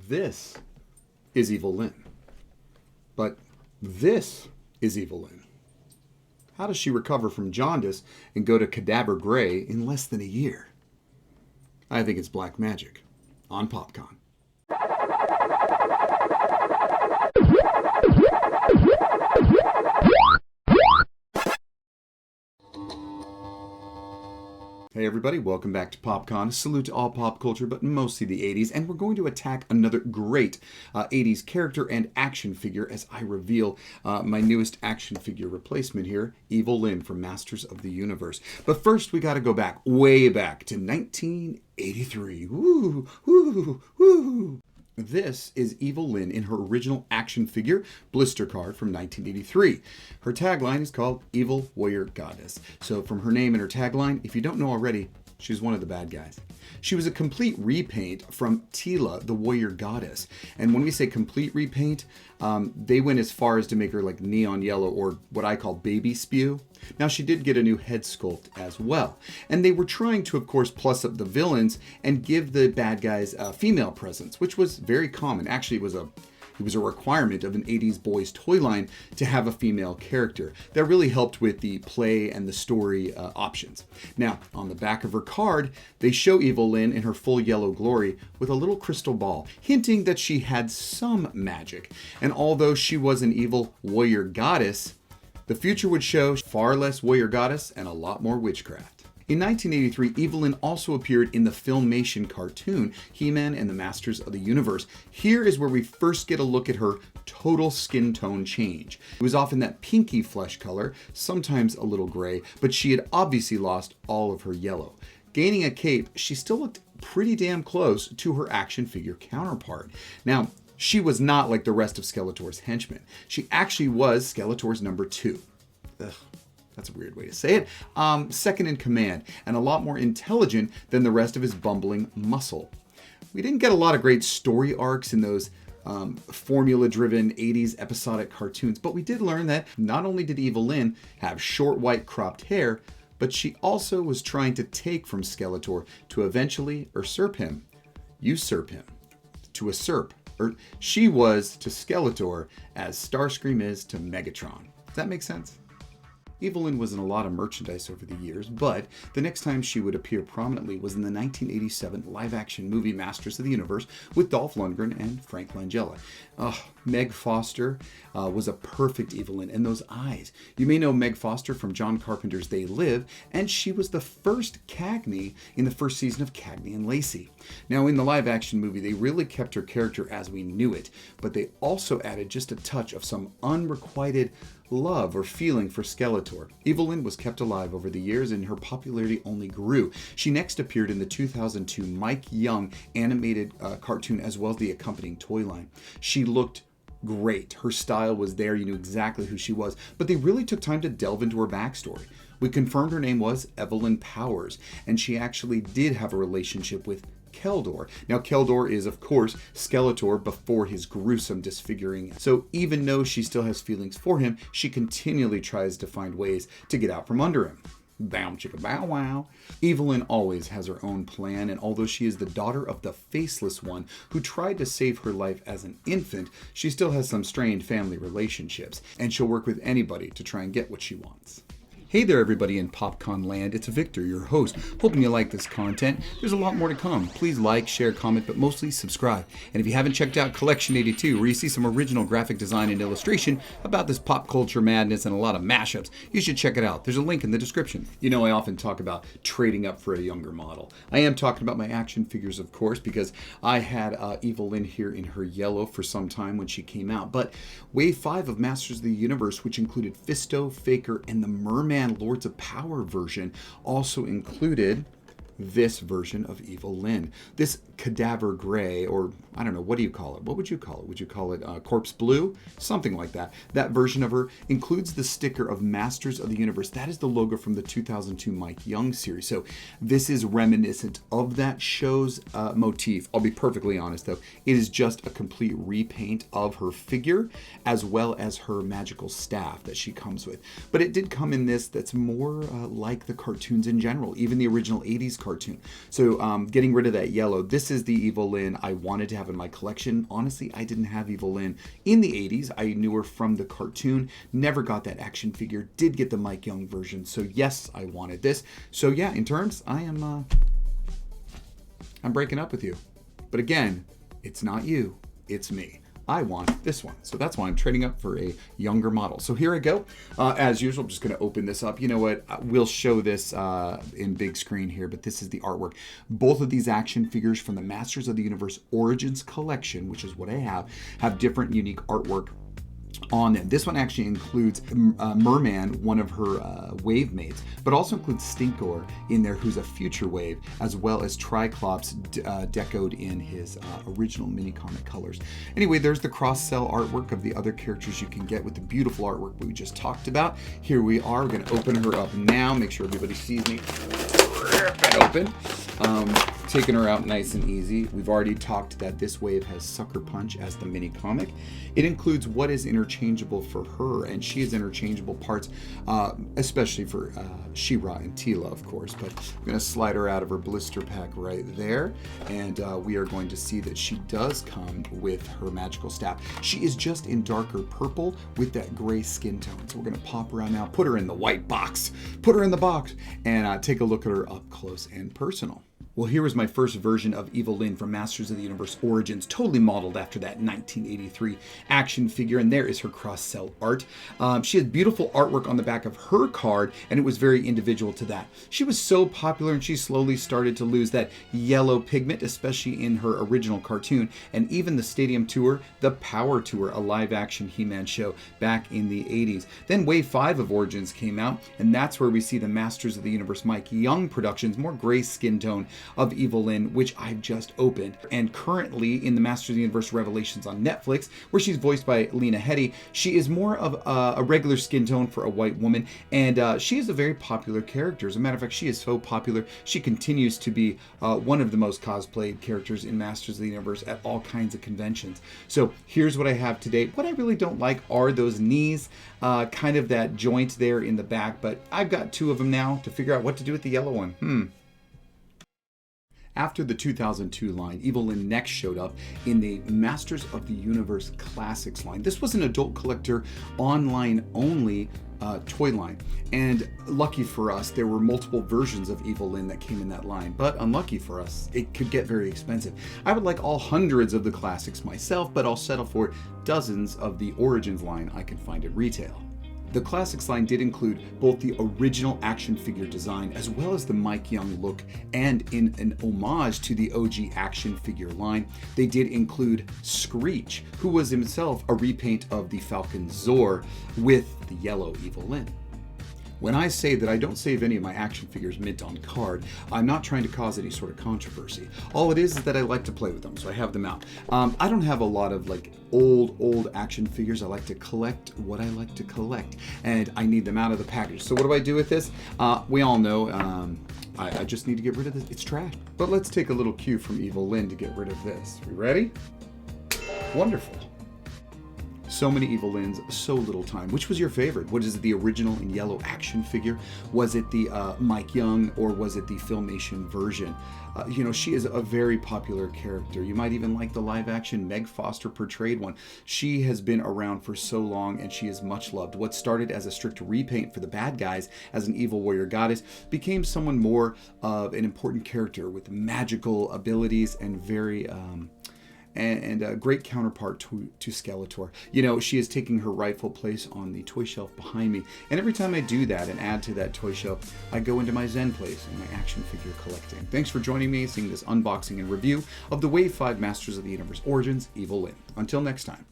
This is Evil Lynn. But this is Evil Lynn. How does she recover from jaundice and go to cadaver gray in less than a year? I think it's black magic on PopCon. Hey everybody, welcome back to PopCon. Salute to all pop culture, but mostly the 80s, and we're going to attack another great 80s character and action figure as I reveal my newest action figure replacement here, Evil Lynn from Masters of the Universe. But first, we got to go back, way back to 1983. Woo, woo, woo. This is Evil Lynn in her original action figure blister card from 1983. Her tagline is called Evil Warrior Goddess. So from her name and her tagline, if you don't know already, she's one of the bad guys. She was a complete repaint from Tila, the warrior goddess. And when we say complete repaint, they went as far as to make her like neon yellow, or what I call baby spew. Now, she did get a new head sculpt as well. And they were trying to, of course, plus up the villains and give the bad guys a female presence, which was very common. Actually, it was a requirement of an 80s boys toy line to have a female character. That really helped with the play and the story options. Now, on the back of her card, they show Evil Lynn in her full yellow glory with a little crystal ball, hinting that she had some magic. And although she was an evil warrior goddess, the future would show far less warrior goddess and a lot more witchcraft. In 1983, Evil Lynn also appeared in the Filmation cartoon, He-Man and the Masters of the Universe. Here is where we first get a look at her total skin tone change. It was often that pinky flesh color, sometimes a little gray, but she had obviously lost all of her yellow. Gaining a cape, she still looked pretty damn close to her action figure counterpart. Now, she was not like the rest of Skeletor's henchmen. She actually was Skeletor's number 2. Ugh. That's a weird way to say it. Second in command, and a lot more intelligent than the rest of his bumbling muscle. We didn't get a lot of great story arcs in those formula-driven 80s episodic cartoons, but we did learn that not only did Evil Lynn have short white cropped hair, but she also was trying to take from Skeletor to eventually usurp him. To usurp. She was to Skeletor as Starscream is to Megatron. Does that make sense? Evil Lynn was in a lot of merchandise over the years, but the next time she would appear prominently was in the 1987 live-action movie Masters of the Universe with Dolph Lundgren and Frank Langella. Meg Foster was a perfect Evil Lynn, and those eyes. You may know Meg Foster from John Carpenter's They Live, and she was the first Cagney in the first season of Cagney and Lacey. Now, in the live-action movie, they really kept her character as we knew it, but they also added just a touch of some unrequited love or feeling for Skeletor. Evil Lynn was kept alive over the years, and her popularity only grew. She next appeared in the 2002 Mike Young animated cartoon, as well as the accompanying toy line. She looked great. Her style was there. You knew exactly who she was, but they really took time to delve into her backstory. We confirmed her name was Evelyn Powers, and she actually did have a relationship with Keldor. Now, Keldor is, of course, Skeletor before his gruesome disfiguring. So even though she still has feelings for him, she continually tries to find ways to get out from under him. Bow chicka bow wow. Evil Lynn always has her own plan, and although she is the daughter of the Faceless One who tried to save her life as an infant, she still has some strained family relationships, and she'll work with anybody to try and get what she wants. Hey there everybody in PopCon land, it's Victor, your host. Hoping you like this content. There's a lot more to come. Please like, share, comment, but mostly subscribe. And if you haven't checked out Collection 82, where you see some original graphic design and illustration about this pop culture madness and a lot of mashups, you should check it out. There's a link in the description. You know, I often talk about trading up for a younger model. I am talking about my action figures, of course, because I had Evil Lynn here in her yellow for some time when she came out. But Wave 5 of Masters of the Universe, which included Fisto, Faker, and the Merman Lords of Power version, also included this version of Evil Lynn. This cadaver gray, or I don't know, what do you call it? What would you call it? Would you call it corpse blue? Something like that. That version of her includes the sticker of Masters of the Universe. That is the logo from the 2002 Mike Young series. So this is reminiscent of that show's motif. I'll be perfectly honest though, it is just a complete repaint of her figure as well as her magical staff that she comes with. But it did come in this that's more like the cartoons in general. Even the original 80s cartoon. So getting rid of that yellow. This is the Evil Lynn I wanted to have in my collection. Honestly, I didn't have Evil Lynn in the 80s. I knew her from the cartoon. Never got that action figure. Did get the Mike Young version. So yes, I wanted this. So yeah, in terms, I'm breaking up with you. But again, it's not you, it's me. I want this one. So that's why I'm trading up for a younger model. So here I go. As usual, I'm just going to open this up. You know what? We'll show this in big screen here, but this is the artwork. Both of these action figures from the Masters of the Universe Origins collection, which is what I have different unique artwork on them. This one actually includes Merman, one of her wave mates, but also includes Stinkor in there, who's a future wave, as well as Triclops decoed in his original mini comic colors. Anyway, there's the cross-cell artwork of the other characters you can get with the beautiful artwork we just talked about. Here we are. We're going to open her up now. Make sure everybody sees me. Rip it open. Taking her out nice and easy. We've already talked that this wave has Sucker Punch as the mini comic. It includes what is interchangeable for her, and she has interchangeable parts, especially for She-Ra and Teela, of course. But I'm going to slide her out of her blister pack right there, and we are going to see that she does come with her magical staff. She is just in darker purple with that gray skin tone. So we're going to pop her out now, put her in the white box, put her in the box, and take a look at her up close and personal. Well, here was my first version of Evil Lynn from Masters of the Universe Origins, totally modeled after that 1983 action figure, and there is her cross-cell art. She had beautiful artwork on the back of her card, and it was very individual to that. She was so popular, and she slowly started to lose that yellow pigment, especially in her original cartoon, and even the Stadium Tour, the Power Tour, a live-action He-Man show back in the 80s. Then Wave 5 of Origins came out, and that's where we see the Masters of the Universe Mike Young Productions, more gray skin tone of Evil Lynn, which I've just opened. And currently in the Masters of the Universe Revelations on Netflix, where she's voiced by Lena Headey, she is more of a regular skin tone for a white woman, and she is a very popular character. As a matter of fact, she is so popular, she continues to be one of the most cosplayed characters in Masters of the Universe at all kinds of conventions. So here's what I have today. What I really don't like are those knees, kind of that joint there in the back, but I've got two of them now to figure out what to do with the yellow one. After the 2002 line, Evil Lynn next showed up in the Masters of the Universe Classics line. This was an adult collector, online only toy line. And lucky for us, there were multiple versions of Evil Lynn that came in that line. But unlucky for us, it could get very expensive. I would like all hundreds of the classics myself, but I'll settle for dozens of the Origins line I can find at retail. The Classics line did include both the original action figure design as well as the Mike Young look, and in an homage to the OG action figure line, they did include Screech, who was himself a repaint of the Falcon Zor with the yellow Evil Lynn. When I say that I don't save any of my action figures mint on card, I'm not trying to cause any sort of controversy. All it is that I like to play with them, so I have them out. I don't have a lot of like old action figures. I like to collect what I like to collect, and I need them out of the package. So what do I do with this? We all know I just need to get rid of this. It's trash. But let's take a little cue from Evil Lynn to get rid of this. We ready? Wonderful. So many Evil Lynns, so little time. Which was your favorite? What is it, the original in yellow action figure? Was it the Mike Young, or was it the Filmation version? You know, she is a very popular character. You might even like the live action Meg Foster portrayed one. She has been around for so long, and she is much loved. What started as a strict repaint for the bad guys as an evil warrior goddess became someone more of an important character with magical abilities and very and a great counterpart to Skeletor. You know, she is taking her rightful place on the toy shelf behind me. And every time I do that and add to that toy shelf, I go into my Zen place in my action figure collecting. Thanks for joining me, seeing this unboxing and review of the Wave 5 Masters of the Universe Origins Evil Lynn. Until next time.